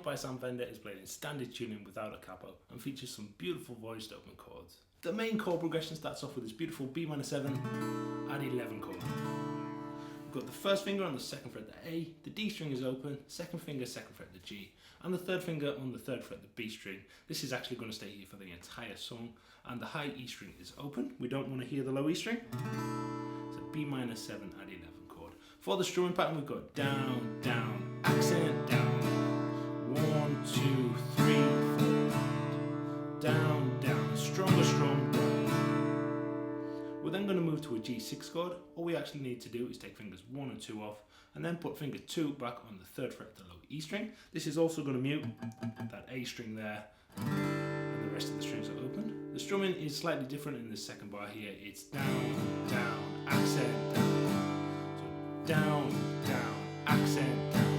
by Sam Fender is played in standard tuning without a capo and features some beautiful voiced open chords. The main chord progression starts off with this beautiful B minor 7 add 11 chord. We've got the first finger on the second fret the A, the D string is open, second finger second fret the G, and the third finger on the third fret the B string. This is actually going to stay here for the entire song, and the high E string is open. We don't want to hear the low E string. So B minor 7 add 11 chord. For the strumming pattern we've got down, down, accent, down. 1, 2, 3, 4. Down, down, stronger strum, down. We're then going to move to a G6 chord. All we actually need to do is take fingers 1 and 2 off and then put finger 2 back on the third fret of the low E string. This is also going to mute that A string there, and the rest of the strings are open. The strumming is slightly different in the second bar here. It's down, down, accent, down. So down, down, accent, down.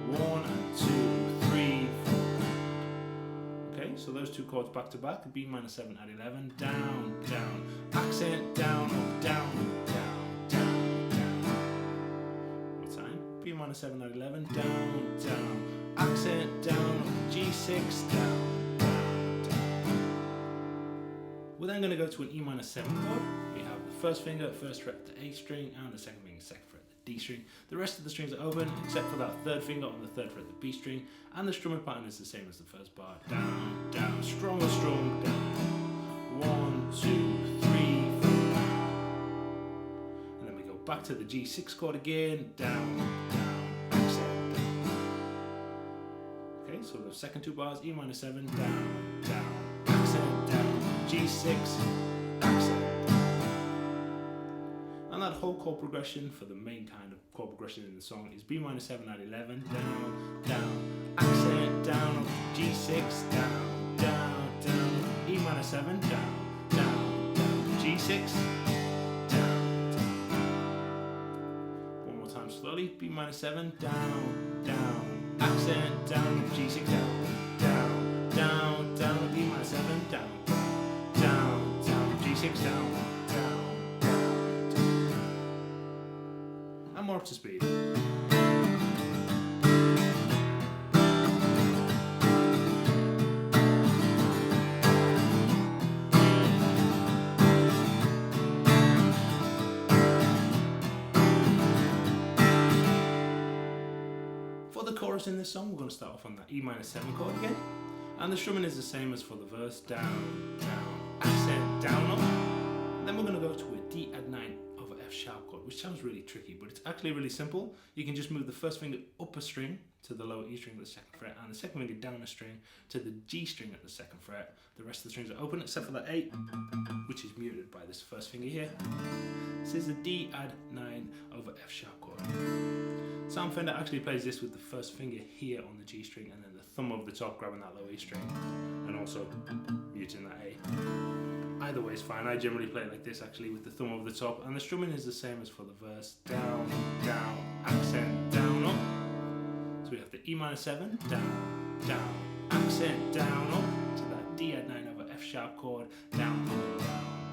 1 and 2, 3, 4. Okay, so those two chords back to back. B minor 7 add 11. Down, down, accent, down, up, down, down, down, down. One more time. B minor 7 add 11. Down, down, accent, down, up, G6, down, down, down. We're then going to go to an E minor 7 chord. We have the first finger, first fret the A string, and the second finger, second fret the D string. The rest of the strings are open except for that third finger on the third fret the B string, and the strumming pattern is the same as the first bar. Down, down, stronger strum, down. 1, 2, 3, 4. And then we go back to the G6 chord again. Down, down, accent, down. Okay, so the second two bars, E minor 7, down, down, accent, down, G6, accent. And that whole chord progression for the main kind of chord progression in the song is B minor 7 add 11, down, down, accent, down, G6, down, down, down, E minor 7, down, down, down, G6, down, down. One more time slowly, B minor 7, down, down, accent, down, G6, down, down, down, down, B minor 7, down, down, down, G6, down, down. And more up to speed. For the chorus in this song, we're going to start off on that E minor 7 chord again. And the strumming is the same as for the verse. Down, down, accent, down, up. And then we're going to go to a D add 9 over F sharp chord, which sounds really tricky, but it's actually really simple. You can just move the first finger up a string to the lower E string at the second fret, and the second finger down a string to the G string at the second fret. The rest of the strings are open except for that A, which is muted by this first finger here. This is a D add 9 over F sharp chord. Sam Fender actually plays this with the first finger here on the G string and then the thumb over the top grabbing that low E string and also muting that A. Either way is fine. I generally play it like this actually with the thumb over the top, and the strumming is the same as for the verse. Down, down, accent, down, up. So we have the E minor 7, down, down, accent, down, up to that D add 9 over F sharp chord, down, down,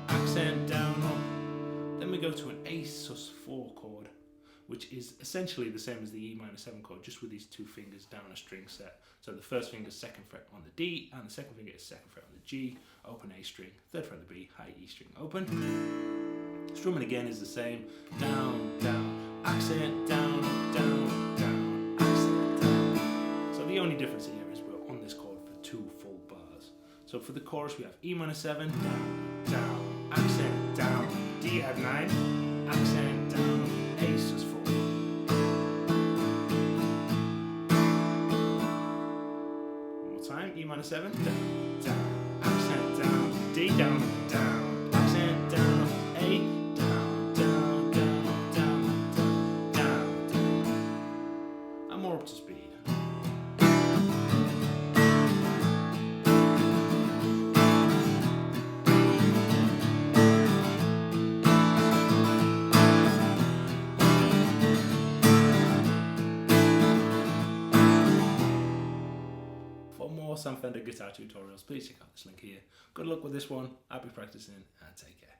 accent, down, up. Then we go to an A sus4 chord, which is essentially the same as the E minor 7 chord, just with these two fingers down a string set. So the first finger is second fret on the D, and the second finger is second fret on the G, open A string, third fret on the B, high E string open. Strumming again is the same, down, down, accent, down, down, down, accent, down. So the only difference here is we're on this chord for 2 full bars. So for the chorus we have E minor 7, down, down, accent, down, D add 9, accent, down, A sus4. Time, E minor 7, down, down, accent, down, D, down, down, accent, down, A, down, down, down, down, down, down, down. And more up to speed. For more Sam Fender guitar tutorials, please check out this link here. Good luck with this one, happy practicing, and take care.